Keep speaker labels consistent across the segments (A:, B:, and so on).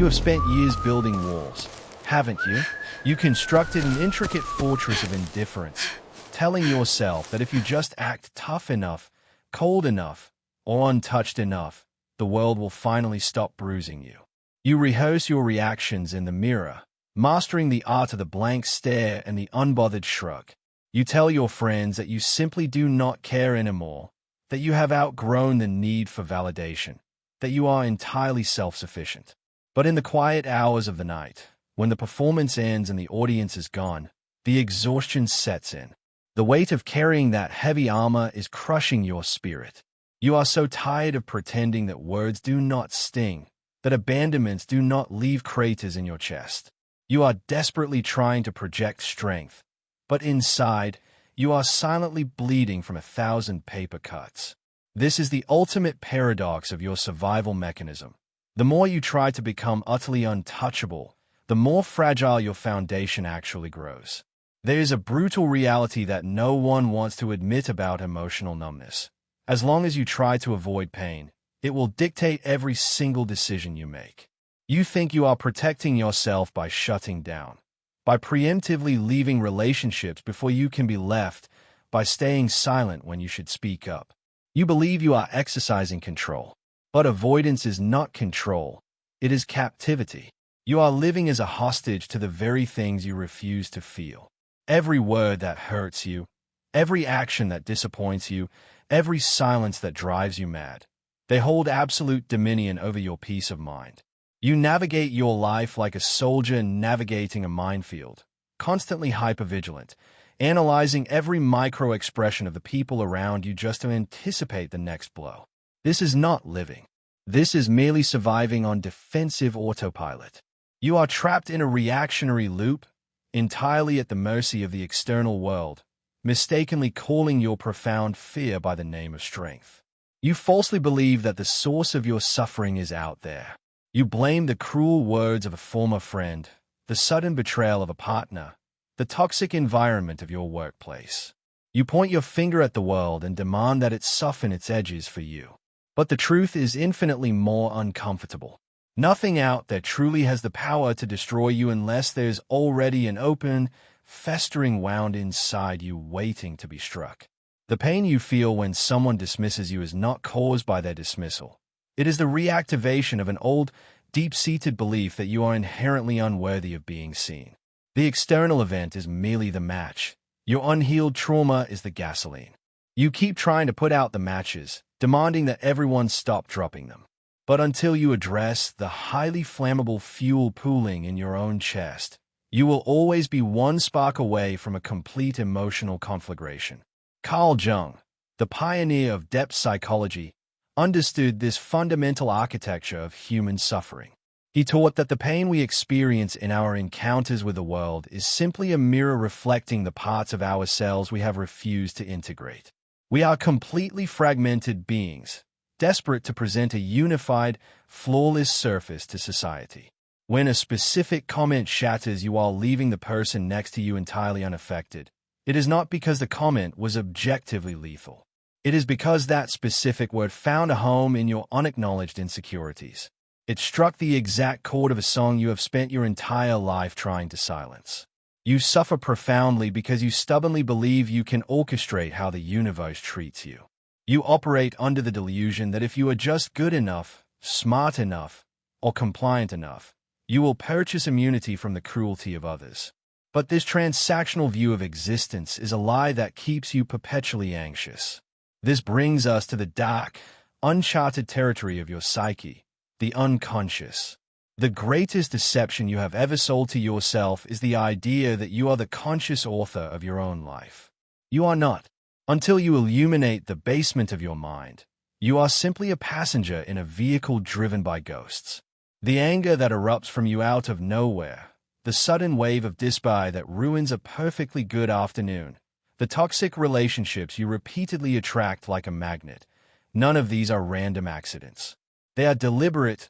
A: You have spent years building walls, haven't you? You constructed an intricate fortress of indifference, telling yourself that if you just act tough enough, cold enough, or untouched enough, the world will finally stop bruising you. You rehearse your reactions in the mirror, mastering the art of the blank stare and the unbothered shrug. You tell your friends that you simply do not care anymore, that you have outgrown the need for validation, that you are entirely self-sufficient. But in the quiet hours of the night, when the performance ends and the audience is gone, the exhaustion sets in. The weight of carrying that heavy armor is crushing your spirit. You are so tired of pretending that words do not sting, that abandonments do not leave craters in your chest. You are desperately trying to project strength, but inside, you are silently bleeding from 1,000 paper cuts. This is the ultimate paradox of your survival mechanism. The more you try to become utterly untouchable, the more fragile your foundation actually grows. There is a brutal reality that no one wants to admit about emotional numbness. As long as you try to avoid pain, it will dictate every single decision you make. You think you are protecting yourself by shutting down, by preemptively leaving relationships before you can be left, by staying silent when you should speak up. You believe you are exercising control. But avoidance is not control. It is captivity. You are living as a hostage to the very things you refuse to feel. Every word that hurts you, every action that disappoints you, every silence that drives you mad. They hold absolute dominion over your peace of mind. You navigate your life like a soldier navigating a minefield, constantly hypervigilant, analyzing every micro-expression of the people around you just to anticipate the next blow. This is not living. This is merely surviving on defensive autopilot. You are trapped in a reactionary loop, entirely at the mercy of the external world, mistakenly calling your profound fear by the name of strength. You falsely believe that the source of your suffering is out there. You blame the cruel words of a former friend, the sudden betrayal of a partner, the toxic environment of your workplace. You point your finger at the world and demand that it soften its edges for you. But the truth is infinitely more uncomfortable. Nothing out there truly has the power to destroy you unless there's already an open, festering wound inside you waiting to be struck. The pain you feel when someone dismisses you is not caused by their dismissal. It is the reactivation of an old, deep-seated belief that you are inherently unworthy of being seen. The external event is merely the match. Your unhealed trauma is the gasoline. You keep trying to put out the matches, demanding that everyone stop dropping them. But until you address the highly flammable fuel pooling in your own chest, you will always be one spark away from a complete emotional conflagration. Carl Jung, the pioneer of depth psychology, understood this fundamental architecture of human suffering. He taught that the pain we experience in our encounters with the world is simply a mirror reflecting the parts of ourselves we have refused to integrate. We are completely fragmented beings, desperate to present a unified, flawless surface to society. When a specific comment shatters you while leaving the person next to you entirely unaffected, it is not because the comment was objectively lethal. It is because that specific word found a home in your unacknowledged insecurities. It struck the exact chord of a song you have spent your entire life trying to silence. You suffer profoundly because you stubbornly believe you can orchestrate how the universe treats you. You operate under the delusion that if you are just good enough, smart enough, or compliant enough, you will purchase immunity from the cruelty of others. But this transactional view of existence is a lie that keeps you perpetually anxious. This brings us to the dark, uncharted territory of your psyche, the unconscious. The greatest deception you have ever sold to yourself is the idea that you are the conscious author of your own life. You are not. Until you illuminate the basement of your mind, you are simply a passenger in a vehicle driven by ghosts. The anger that erupts from you out of nowhere, the sudden wave of despair that ruins a perfectly good afternoon, the toxic relationships you repeatedly attract like a magnet, none of these are random accidents. They are deliberate,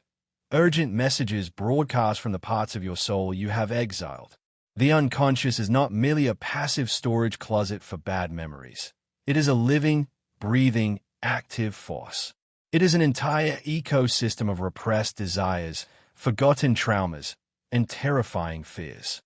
A: urgent messages broadcast from the parts of your soul you have exiled. The unconscious is not merely a passive storage closet for bad memories. It is a living, breathing, active force. It is an entire ecosystem of repressed desires, forgotten traumas, and terrifying fears.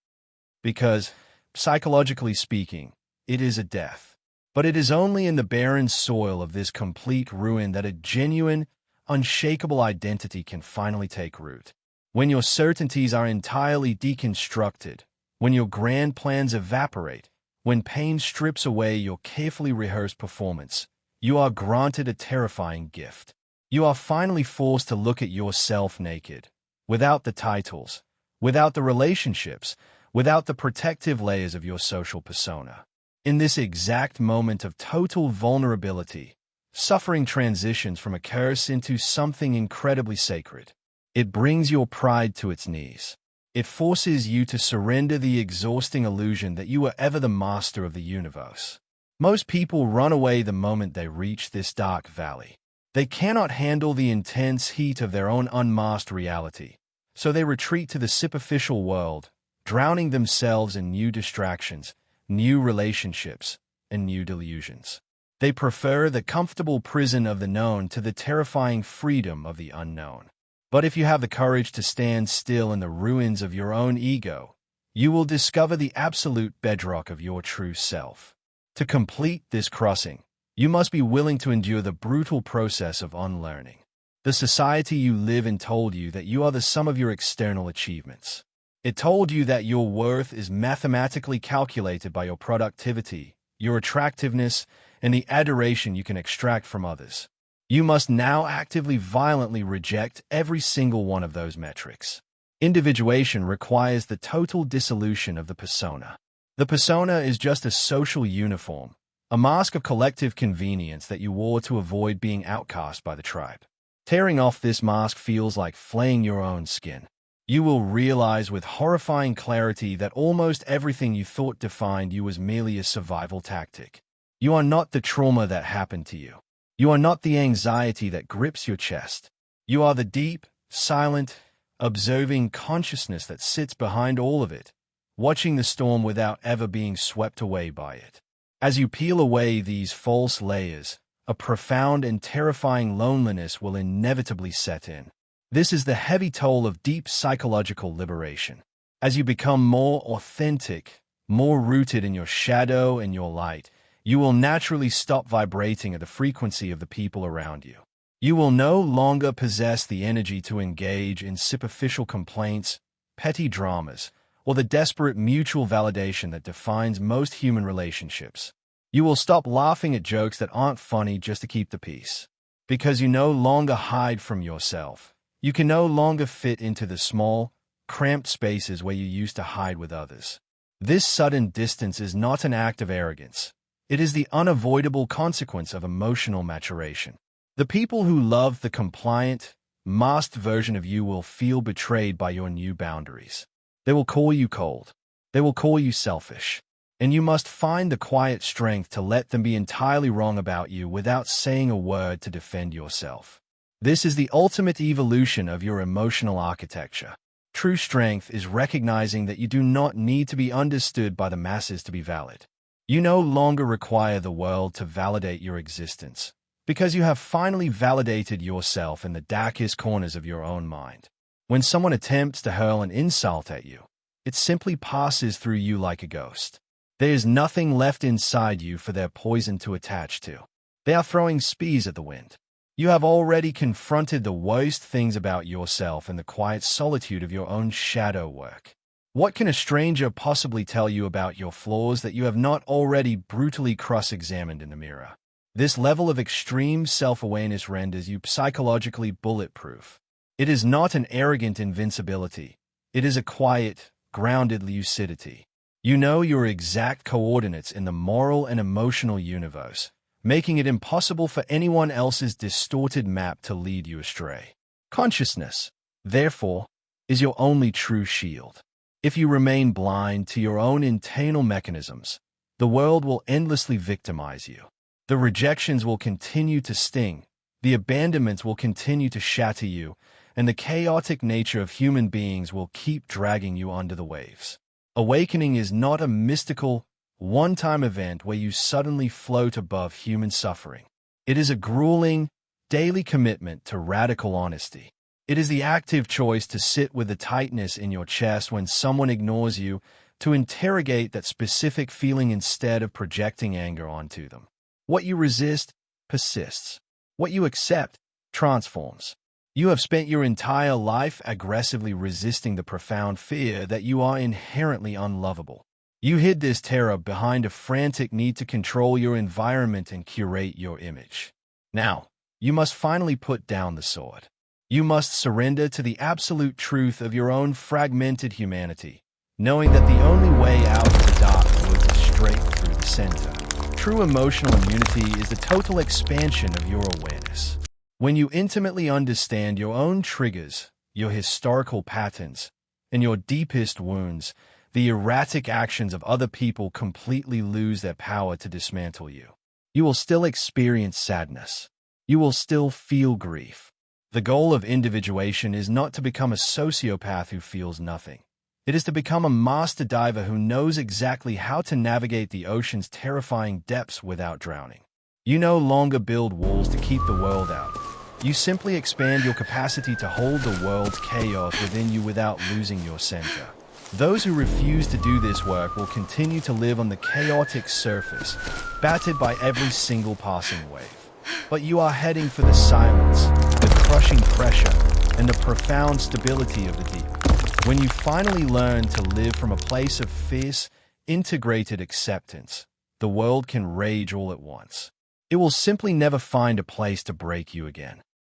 A: Because, psychologically speaking, it is a death. But it is only in the barren soil of this complete ruin that a genuine, unshakable identity can finally take root. When your certainties are entirely deconstructed, when your grand plans evaporate, when pain strips away your carefully rehearsed performance, you are granted a terrifying gift. You are finally forced to look at yourself naked, without the titles, without the relationships, without the protective layers of your social persona. In this exact moment of total vulnerability, suffering transitions from a curse into something incredibly sacred. It brings your pride to its knees. It forces you to surrender the exhausting illusion that you were ever the master of the universe. Most people run away the moment they reach this dark valley. They cannot handle the intense heat of their own unmasked reality, so they retreat to the superficial world, drowning themselves in new distractions, new relationships, and new delusions. They prefer the comfortable prison of the known to the terrifying freedom of the unknown. But if you have the courage to stand still in the ruins of your own ego, you will discover the absolute bedrock of your true self. To complete this crossing, you must be willing to endure the brutal process of unlearning. The society you live in told you that you are the sum of your external achievements. It told you that your worth is mathematically calculated by your productivity, your attractiveness, and the adoration you can extract from others. You must now actively, violently reject every single one of those metrics. Individuation requires the total dissolution of the persona. The persona is just a social uniform, a mask of collective convenience that you wore to avoid being outcast by the tribe. Tearing off this mask feels like flaying your own skin. You will realize with horrifying clarity that almost everything you thought defined you was merely a survival tactic. You are not the trauma that happened to you. You are not the anxiety that grips your chest. You are the deep, silent, observing consciousness that sits behind all of it, watching the storm without ever being swept away by it. As you peel away these false layers, a profound and terrifying loneliness will inevitably set in. This is the heavy toll of deep psychological liberation. As you become more authentic, more rooted in your shadow and your light, you will naturally stop vibrating at the frequency of the people around you. You will no longer possess the energy to engage in superficial complaints, petty dramas, or the desperate mutual validation that defines most human relationships. You will stop laughing at jokes that aren't funny just to keep the peace. Because you no longer hide from yourself. You can no longer fit into the small, cramped spaces where you used to hide with others. This sudden distance is not an act of arrogance. It is the unavoidable consequence of emotional maturation. The people who love the compliant, masked version of you will feel betrayed by your new boundaries. They will call you cold. They will call you selfish. And you must find the quiet strength to let them be entirely wrong about you without saying a word to defend yourself. This is the ultimate evolution of your emotional architecture. True strength is recognizing that you do not need to be understood by the masses to be valid. You no longer require the world to validate your existence, because you have finally validated yourself in the darkest corners of your own mind. When someone attempts to hurl an insult at you, it simply passes through you like a ghost. There is nothing left inside you for their poison to attach to. They are throwing spears at the wind. You have already confronted the worst things about yourself in the quiet solitude of your own shadow work. What can a stranger possibly tell you about your flaws that you have not already brutally cross-examined in the mirror? This level of extreme self-awareness renders you psychologically bulletproof. It is not an arrogant invincibility. It is a quiet, grounded lucidity. You know your exact coordinates in the moral and emotional universe, making it impossible for anyone else's distorted map to lead you astray. Consciousness, therefore, is your only true shield. If you remain blind to your own internal mechanisms, the world will endlessly victimize you. The rejections will continue to sting, the abandonments will continue to shatter you, and the chaotic nature of human beings will keep dragging you under the waves. Awakening is not a mystical, one-time event where you suddenly float above human suffering. It is a grueling, daily commitment to radical honesty. It is the active choice to sit with the tightness in your chest when someone ignores you, to interrogate that specific feeling instead of projecting anger onto them. What you resist persists. What you accept transforms. You have spent your entire life aggressively resisting the profound fear that you are inherently unlovable. You hid this terror behind a frantic need to control your environment and curate your image. Now, you must finally put down the sword. You must surrender to the absolute truth of your own fragmented humanity, knowing that the only way out of the dark wood is straight through the center. True emotional immunity is the total expansion of your awareness. When you intimately understand your own triggers, your historical patterns, and your deepest wounds, the erratic actions of other people completely lose their power to dismantle you. You will still experience sadness. You will still feel grief. The goal of individuation is not to become a sociopath who feels nothing. It is to become a master diver who knows exactly how to navigate the ocean's terrifying depths without drowning. You no longer build walls to keep the world out. You simply expand your capacity to hold the world's chaos within you without losing your center. Those who refuse to do this work will continue to live on the chaotic surface, battered by every single passing wave. But you are heading for the silence, the crushing pressure, and the profound stability of the deep. When you finally learn to live from a place of fierce, integrated acceptance, the world can rage all at once. It will simply never find a place to break you again.